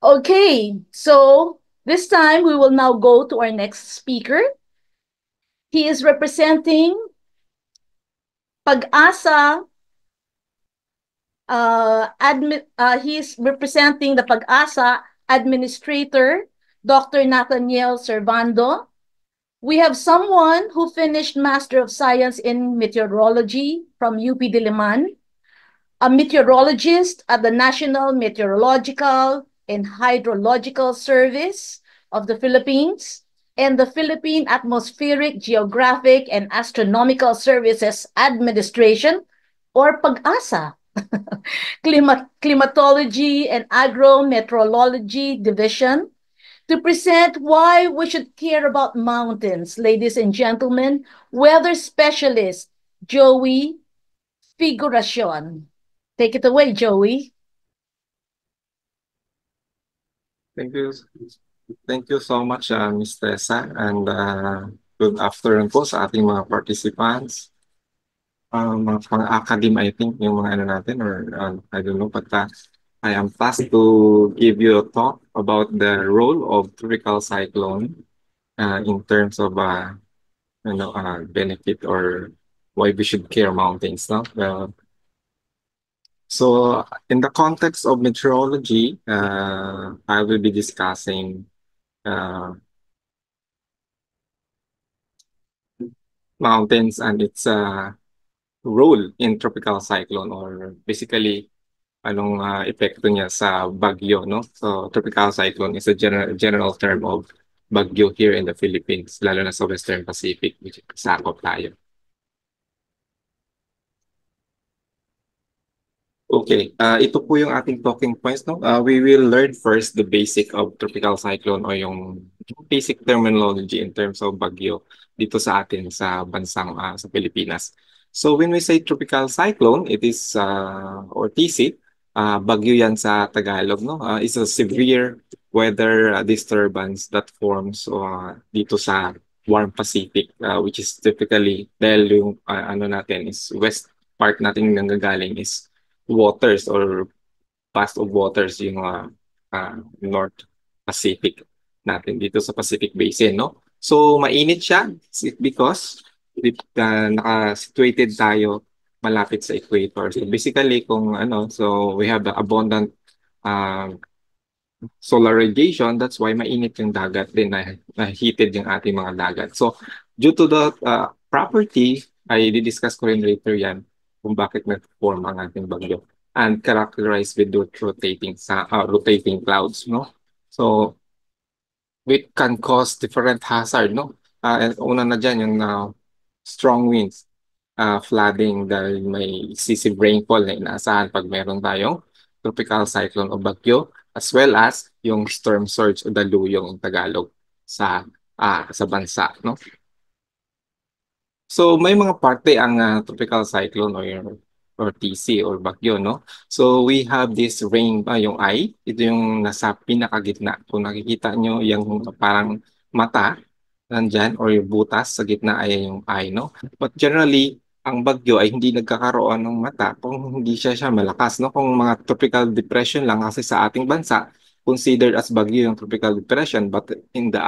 Okay, so this time we will now go to our next speaker. He is representing Pag-asa. He is representing the Pag-asa administrator, Dr. Nathaniel Servando. We have someone who finished Master of Science in Meteorology from UP Diliman, a meteorologist at the National Meteorological and Hydrological Service of the Philippines, and the Philippine Atmospheric, Geographic, and Astronomical Services Administration, or PAGASA. Climatology and Agrometeorology Division, to present why we should care about mountains. Ladies and gentlemen, weather specialist Joey Figuracion. Take it away, Joey. Thank you. Thank you so much, Ms. Tessa, and good afternoon po sa ating mga participants. Mga pang-academe, I think, yung mga ano natin, or I don't know, but I am tasked to give you a talk about the role of tropical cyclone in terms of, benefit or why we should care mountains, no? So in the context of meteorology, I will be discussing uh, mountains and its role in tropical cyclone, or basically anong epekto niya sa bagyo, no? So tropical cyclone is a general term of bagyo here in the Philippines, lalo na sa Western Pacific, which sakop tayo. Okay, ito po yung ating talking points, no? We will learn first the basic of tropical cyclone, o yung basic terminology in terms of bagyo dito sa atin sa bansang sa Pilipinas. So when we say tropical cyclone, it is or TC, bagyo yan sa Tagalog, no? It's a severe weather disturbance that forms dito sa warm Pacific, which is typically dahil yung ano natin is west part natin nanggagaling is waters or past of waters yung North Pacific natin dito sa Pacific Basin, no? So mainit siya because naka-situated tayo malapit sa equator. So basically kung ano, so we have the abundant uh, solar radiation, that's why mainit yung dagat din, na heated yung ating mga dagat. So due to the property, ay di-discuss ko rin later yan kung bakit nag-form ang ating bagyo and characterized with rotating clouds, no? So it can cause different hazard, no? And una na dyan yung strong winds, flooding dahil may excessive rainfall na inaasahan pag meron tayong tropical cyclone o bagyo, as well as yung storm surge o daluyong yung Tagalog sa bansa, no? So may mga parte ang tropical cyclone or TC or bagyo, no? So we have this rain, yung eye, ito yung nasa pinakagitna. Kung nakikita nyo yung parang mata nandyan or yung butas sa gitna ay yung eye, no? But generally, ang bagyo ay hindi nagkakaroon ng mata kung hindi siya malakas, no? Kung mga tropical depression lang, kasi sa ating bansa considered as bagyo yung tropical depression, but in the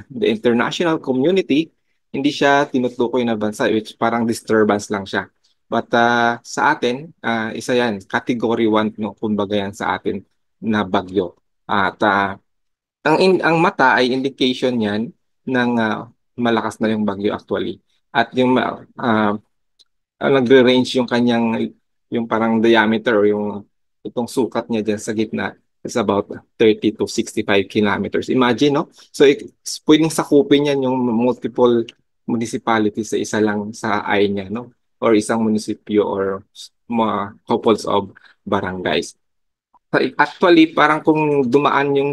the international community, hindi siya tinutukoy na bansa, which parang disturbance lang siya. But sa atin, isa yan, category 1, no, kumbaga yan sa atin na bagyo. At ang mata ay indication yan ng malakas na yung bagyo actually. At yung nagre-range yung kanyang, yung parang diameter o yung itong sukat niya dyan sa gitna is about 30 to 65 kilometers. Imagine, no? So, pwedeng sakupin yan yung multiple municipalities sa isa lang sa eye niya, no? Or isang munisipyo or mga couples of barangays. Actually, parang kung dumaan yung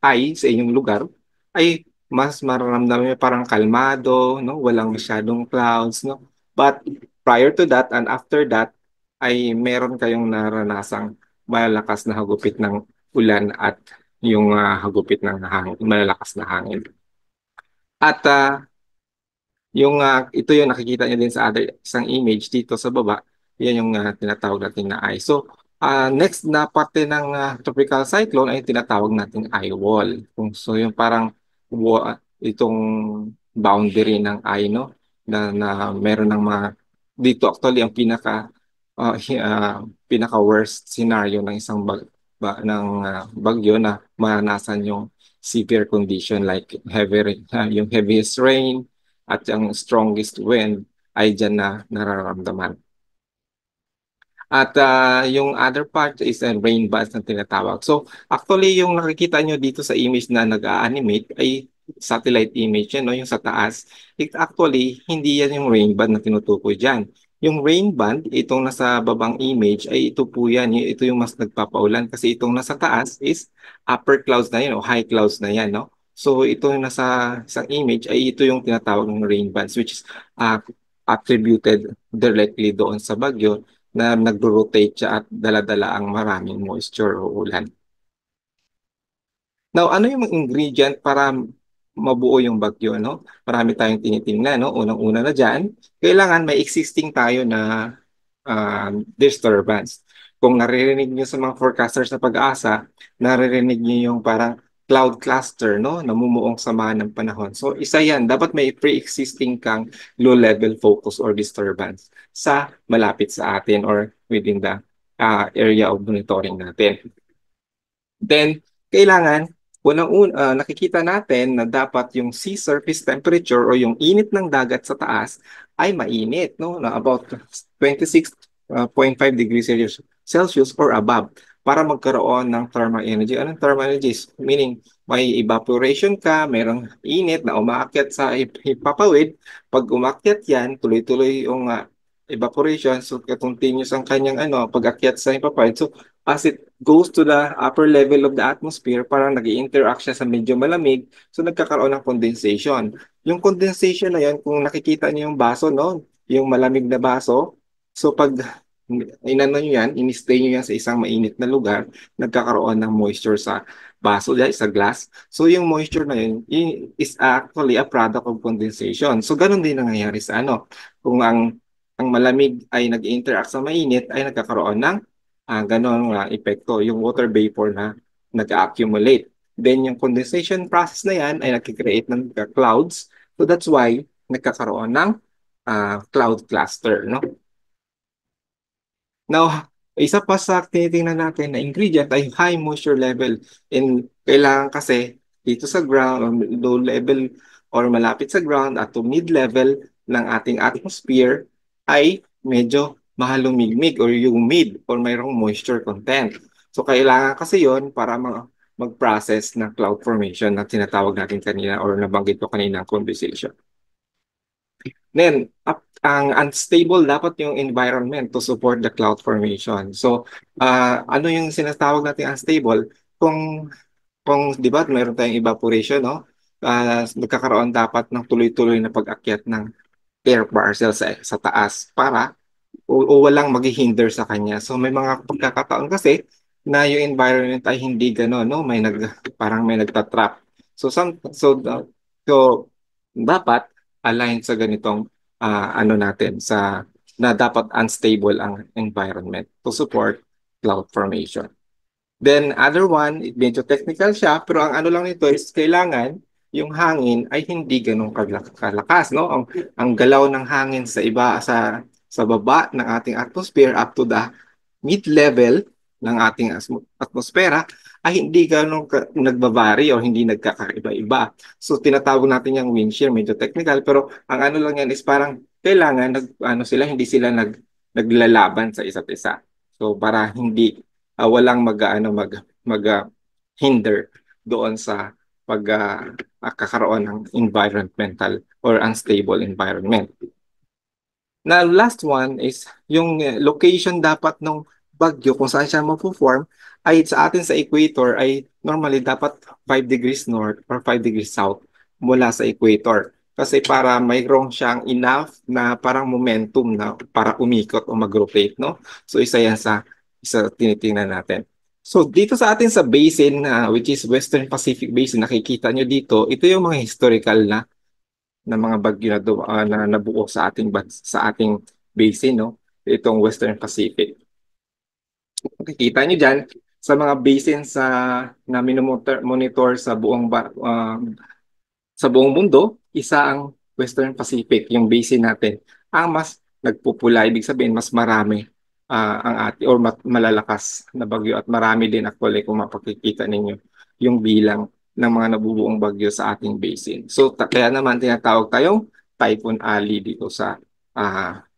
eye sa inyong lugar, ay mas mararamdaman niyo parang kalmado, no? Walang masyadong clouds, no? But prior to that and after that, ay meron kayong naranasang malalakas na hagupit ng ulan at yung hagupit ng hangin, malalakas na hangin. At ito yung nakikita niyo din sa isang image dito sa baba, yan yung tinatawag natin na eye. So, Next na parte ng tropical cyclone ay tinatawag nating eye wall. So yung parang itong boundary ng eye, no? Na meron ng mga dito actually ang pinaka worst scenario ng isang bagyo na maranasan yung severe condition like yung heaviest rain at yung strongest wind ay dyan na nararamdaman. At yung other part is rain bands na tinatawag. So actually yung nakikita nyo dito sa image na nag-animate ay satellite image yan, no? Yung sa taas. Actually, hindi yan yung rain band na tinutukoy dyan. Yung rain band, itong nasa babang image, ay ito po yan. Ito yung mas nagpapaulan kasi itong nasa taas is upper clouds na yan o high clouds na yan, no? So ito yung nasa isang image ay ito yung tinatawag ng rain bands which is uh, attributed directly doon sa bagyo na nagro-rotate siya at dala-dala ang maraming moisture o ulan. Now, ano yung mga ingredient para mabuo yung bagyo, no? Marami tayong tinitingnan, no? Unang-una na dyan, kailangan may existing tayo na disturbance. Kung naririnig niyo sa mga forecasters sa pag-asa, naririnig niyo yung parang cloud cluster, no? Namumuong samahan ng panahon. So, isa yan. Dapat may pre-existing kang low-level focus or disturbance sa malapit sa atin or within the area of monitoring natin. Then, kailangan, nakikita natin na dapat yung sea surface temperature o yung init ng dagat sa taas ay mainit, no? Na about 26.5 degrees Celsius or above para magkaroon ng thermal energy. Anong thermal energy? Meaning, may evaporation ka, mayroong init na umaakyat sa hipapawid. Pag umakyat yan, tuloy-tuloy yung evaporation. So, continuous ang kanyang pag-akyat sa hipapawid. So, as it goes to the upper level of the atmosphere, parang nag-i-interact siya sa medyo malamig, so nagkakaroon ng condensation. Yung condensation na yan, kung nakikita niyo yung baso, no? Yung malamig na baso, so pag inano nyo yan, in-stay nyo yan sa isang mainit na lugar, nagkakaroon ng moisture sa baso, sa glass. So yung moisture na yun is actually a product of condensation. So ganun din nangyayari sa kung ang malamig ay nag-interact sa mainit, ay nagkakaroon ng ganon epekto, yung water vapor na nag-accumulate. Then yung condensation process na yan ay nag-create ng clouds. So that's why nagkakaroon ng cloud cluster, no? Now, isa pa sa tinitingnan natin na ingredient ay high moisture level. And kailangan kasi dito sa ground, or low level or malapit sa ground at to mid-level ng ating atmosphere ay medyo mahalumigmig or humid or mayroong moisture content. So kailangan kasi yon para mag-process ng cloud formation na tinatawag natin kanina or nabanggit ko kanina ang conversation. Then, ang unstable dapat yung environment to support the cloud formation. So, ano yung sinatawag natin unstable? Kung 'di ba, mayroon tayong evaporation, no? Nagkakaroon dapat ng tuloy-tuloy na pag-akyat ng air parcel sa taas para o walang maghihinder sa kanya. So may mga pagkakataon kasi na yung environment ay hindi gano'n, no? Parang may nagtatrap. So dapat align sa ganitong natin na dapat unstable ang environment to support cloud formation. Then other one, medyo technical siya, pero ang ano lang nito is kailangan yung hangin ay hindi ganun kalakas, no? Ang galaw ng hangin sa baba ng ating atmosphere up to the mid-level ng ating atmosfera ay hindi ganun nagbabari o hindi nagkakaiba-iba. So tinatawag natin yung wind shear, medyo technical, pero ang ano lang yan is parang kailangan hindi sila naglalaban sa isa't isa. So para hindi walang hinder doon sa kakaroon ng environmental or unstable environment. Na last one is yung location dapat ng bagyo kung saan siya magpo-form ay sa atin sa equator ay normally dapat 5 degrees north or 5 degrees south mula sa equator. Kasi para mayroong siyang enough na parang momentum na para umikot o mag-rotate, no? So isa yan sa tinitingnan natin. So dito sa atin sa basin which is Western Pacific Basin, nakikita nyo dito, ito yung mga historical na mga bagyo na nabuo sa ating basin, no? Itong Western Pacific. Makikita nyo dyan sa mga basins na monitor sa buong mundo, isa ang Western Pacific, yung basin natin, ang mas nagpupula. Ibig sabihin, mas marami ang malalakas na bagyo at marami din actually kung mapakikita ninyo yung bilang ng mga nabubuong bagyo sa ating basin. So, kaya naman tinatawag tayong Typhoon Alley dito sa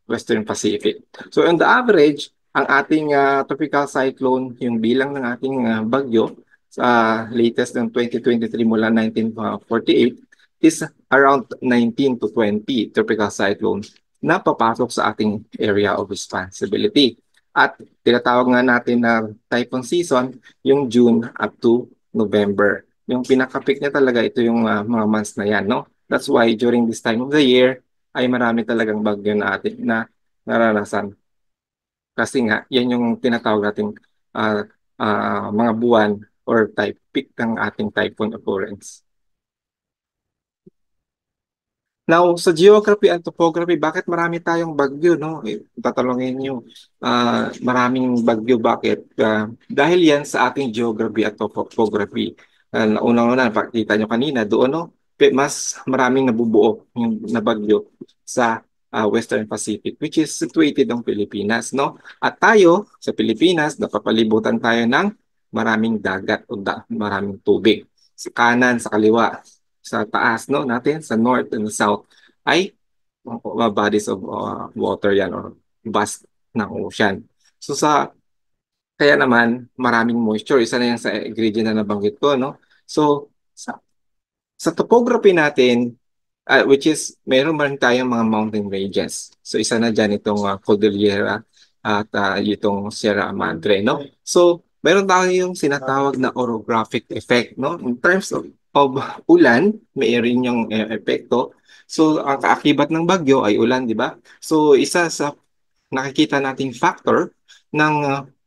Western Pacific. So, on the average, ang ating tropical cyclone, yung bilang ng ating bagyo sa latest ng 2023 mula 1948, is around 19 to 20 tropical cyclones na papasok sa ating area of responsibility. At tinatawag nga natin na typhoon season yung June up to November. Yung pinaka-peak niya talaga ito yung mga months na yan, no? That's why during this time of the year ay marami talagang bagyo na ating na naranasan. Kasi nga, yan yung tinatawag nating uh, mga buwan or peak ng ating typhoon occurrence. Now, sa geography and topography, bakit marami tayong bagyo, no? Tatalungin nyo, maraming bagyo, bakit? Dahil yan sa ating geography at topography. Unang-una, pakita nyo kanina, doon, no? Mas maraming nabubuo yung na bagyo sa Western Pacific, which is situated ng Pilipinas, no? At tayo, sa Pilipinas, napapalibutan tayo ng maraming dagat o maraming tubig. Sa kanan, sa kaliwa, sa taas, no, natin, sa north and south, ay bodies of water yan or vast ng ocean. So kaya naman, maraming moisture. Isa na yan sa ingredient na nabanggit ko, no? So, sa topography natin, which is, meron man tayong mga mountain ranges. So, isa na dyan itong Cordillera at itong Sierra Madre, no? So, meron tayong sinatawag na orographic effect, no? In terms of ulan, may rin yung epekto. So, ang kaakibat ng bagyo ay ulan, di ba? So, isa sa nakikita nating factor ng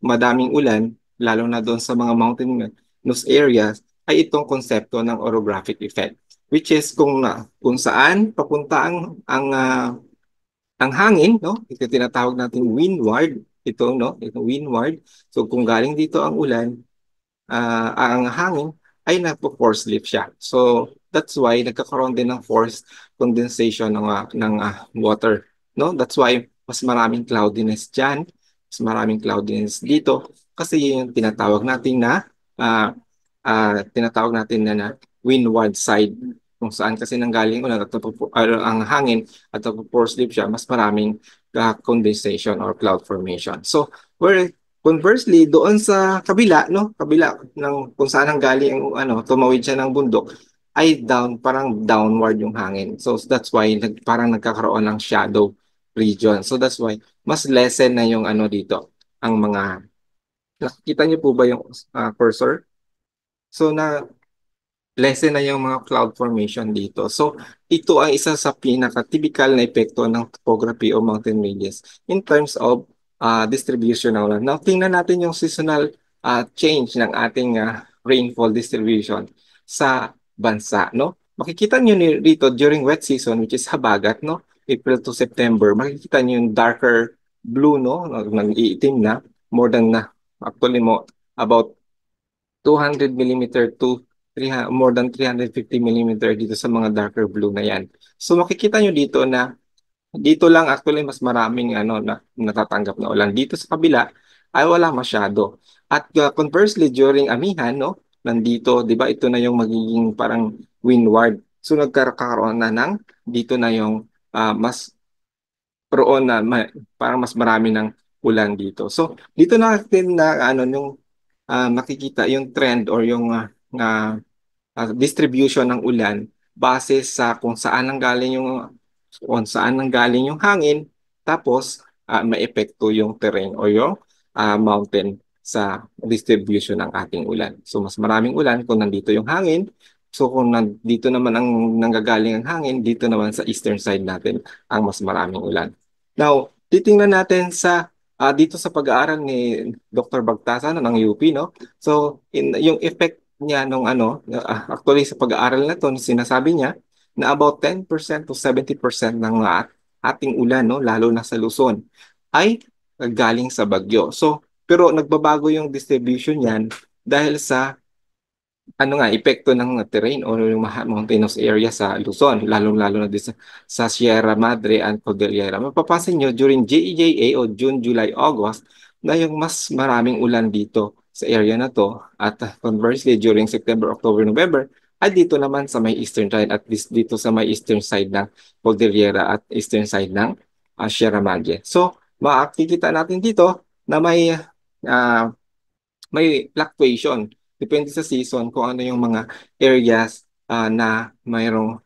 madaming ulan, lalo na doon sa mga mountainous areas, ay itong konsepto ng orographic effect, which is kung saan papunta ang hangin, no? Ito tinatawag natin windward, ito, no? Ito windward. So kung galing dito ang ulan, ang hangin ay nagpo-force lift siya. So that's why nagkakaroon din ng forced condensation ng water, no? That's why mas maraming cloudiness diyan, mas maraming cloudiness dito kasi yun yung tinatawag natin na windward side, kung saan kasi nanggaling ulan at ang hangin at force lift siya, mas maraming condensation or cloud formation. So where conversely, doon sa kabila, no? Kabila ng kung saan ang galing ang tumawid siya ng bundok, ay parang downward yung hangin. So that's why parang nagkakaroon ng shadow region. So that's why mas lessen na yung dito, ang mga nakikita niyo po ba yung cursor? So lessen na yung mga cloud formation dito. So, ito ang isa sa pinaka-typical na epekto ng topography o mountain ranges in terms of distribution ng ulan. Now, tingnan natin yung seasonal change ng ating rainfall distribution sa bansa, no? Makikita nyo dito during wet season, which is habagat, no? April to September, makikita nyo yung darker blue, no? Nag-iitim na, more than actually about 200 millimeter to more than 350 millimeter dito sa mga darker blue na yan. So makikita nyo dito na dito lang actually mas maraming natatanggap na ulan. Dito sa kabila ay wala masyado. At conversely during amihan, no, nandito, 'di ba, ito na yung magiging parang windward. So nagkakaroon na dito na yung mas roon na parang mas marami ng ulan dito. So dito natin na yung makikita yung trend or yung distribution ng ulan base sa kung saan nanggaling yung hangin, tapos maepekto yung terrain o yung mountain sa distribution ng ating ulan. So mas maraming ulan kung nandito yung hangin. So kung nandito naman ang nanggagaling ang hangin, dito naman sa eastern side natin ang mas maraming ulan. Now, titingnan natin dito sa pag-aaral ni Dr. Bagtasan ng UP, no? So, yung effect niya actually sa pag-aaral na to, sinasabi niya na about 10% to 70% ng ating ulan, no, lalo na sa Luzon, ay galing sa bagyo. So, Pero nagbabago yung distribution niyan dahil sa epekto ng terrain o yung mountainous area sa Luzon, lalong-lalo na din sa Sierra Madre and Cordillera. Mapapansin nyo, during JEJA o June, July, August, na yung mas maraming ulan dito sa area na to. At conversely, during September, October, November, ay dito naman sa may eastern side at dito sa may eastern side ng Cordillera at eastern side ng Sierra Madre. So, makikita natin dito na ah, may fluctuation. Depende sa season kung ano yung mga areas na mayroong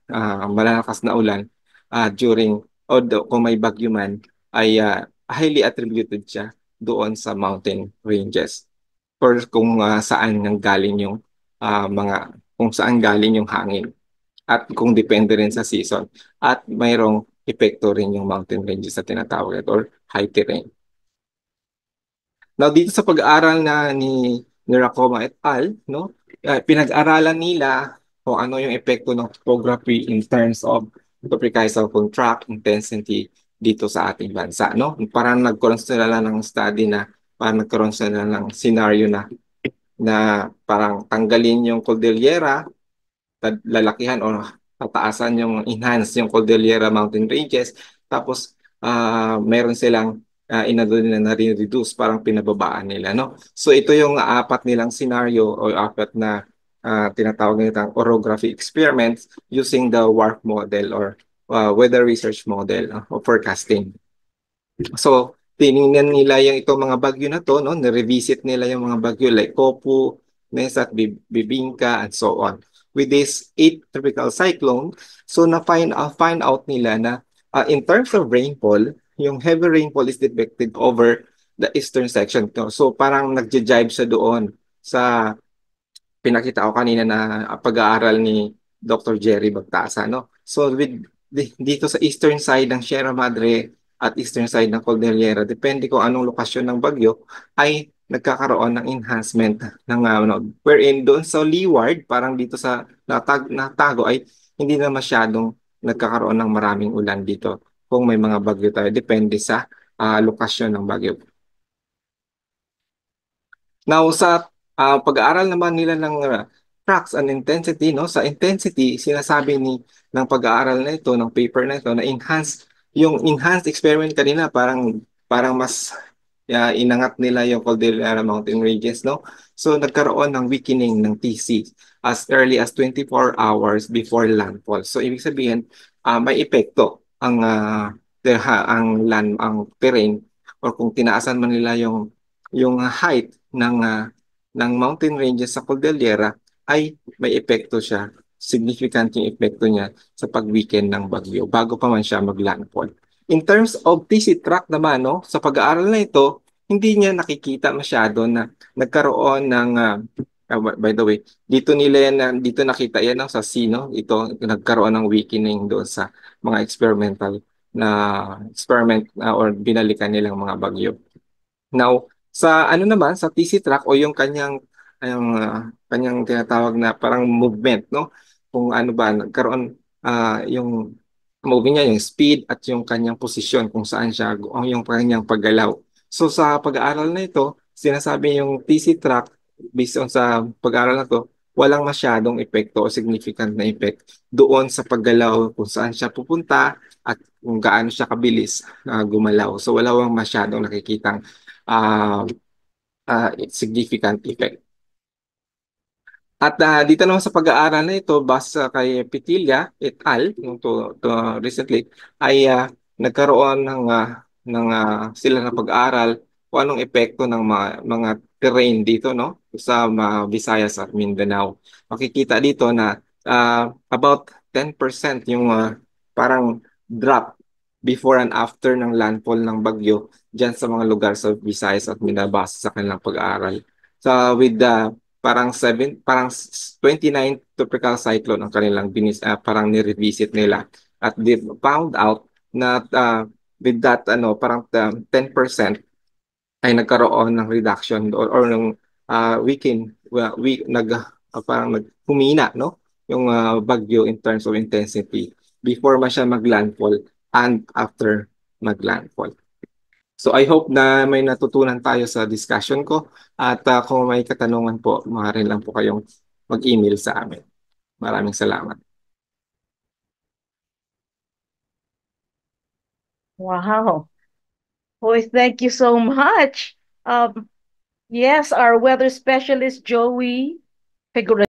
malalakas na ulan during o kung may bagyo man ay highly attributed siya doon sa mountain ranges or kung saan nang galing yung mga kung saan galing yung hangin at kung depende rin sa season at mayroong epekto rin yung mountain ranges na tinatawag or high terrain. Now, dito sa pag-aaral ni Racoma et al., no, pinag-aralan nila kung ano yung epekto ng topography in terms of topographical contract intensity dito sa ating bansa. No? Parang nagkaroon sila ng study na parang nagkaroon sila ng scenario na parang tanggalin yung cordillera lalakihan o tataasan yung enhance yung Cordillera Mountain Ranges. Tapos meron silang inano nila na reduce parang pinababaan nila, no? So ito yung apat nilang scenario o apat na tinatawag nilang orography experiments using the WRF model or weather research model o forecasting. So, tiningnan nila yung itong mga bagyo na to, no? Na-revisit nila yung mga bagyo like Kopu, Nesat, Bibingka, and so on. With this 8 tropical cyclone, so find out nila na in terms of rainfall, yung heavy rainfall is depicted over the eastern section. No? So, parang nagja-jibe siya doon sa pinakita ko kanina na pag-aaral ni Dr. Jerry Bagtasa, no? So dito sa eastern side ng Sierra Madre at eastern side ng Cordillera, depende kung anong lokasyon ng bagyo, ay nagkakaroon ng enhancement ng wherein doon sa leeward, parang dito sa natago ay hindi na masyadong nagkakaroon ng maraming ulan dito kung may mga bagyo tayo. Depende sa lokasyon ng bagyo. Now, sa pag-aaral naman nila ng cracks and intensity, no? Sa intensity, sinasabi ng pag-aaral na ito, ng paper na ito, na yung enhanced experiment kanina, parang mas inangat nila yung Cordillera Mountain Ranges, no? So, nagkaroon ng weakening ng TC as early as 24 hours before landfall. So, ibig sabihin, may epekto ang terrain or kung tinaasan man nila yung height ng mountain ranges sa Cordillera ay may epekto siya, significant yung epekto niya sa pag-weaken ng bagyo bago pa man siya mag-landfall. In terms of TC track naman, no, sa pag-aaral na ito, hindi niya nakikita masyado na nagkaroon ng by the way, dito nakita yan no, sa C, no? Ito nagkaroon ng weakening doon sa mga experimental na experiment or binalikan nilang mga bagyo. Now, sa ano naman sa TC track o yung kanyang tinatawag na parang movement, no? Kung ano ba nagkaroon yung moving niya, yung speed at yung kanyang posisyon kung saan siya o yung kanyang paggalaw. So sa pag-aaral na ito, sinasabi yung TC track based on sa pag-aaral na to, walang masyadong epekto o significant na effect doon sa paggalaw kung saan siya pupunta at kung gaano siya kabilis gumalaw. So wala wang masyadong nakikitang uh, significant effect. At dito naman sa pag-aaral na ito, base kay Pitilla et al. To recently, ay nagkaroon sila na pag-aaral kung anong epekto ng mga terrain dito, no? Sa Visayas at Mindanao. Makikita dito na about 10% yung parang drop before and after ng landfall ng bagyo dyan sa mga lugar sa Visayas at Mindanao base sa kanilang pag-aaral. So with the parang 29 tropical cyclone ang kanilang parang ni-revisit nila at they found out na with that parang 10% ay nagkaroon ng reduction or ng weaken parang humina no yung bagyo in terms of intensity before man siya maglandfall and after maglandfall. So I hope na may natutunan tayo sa discussion ko at kung may katanungan po, maaari lang po kayong mag-email sa amin. Maraming salamat. Wow. Boy, thank you so much. Yes, our weather specialist, Joey Figueroa.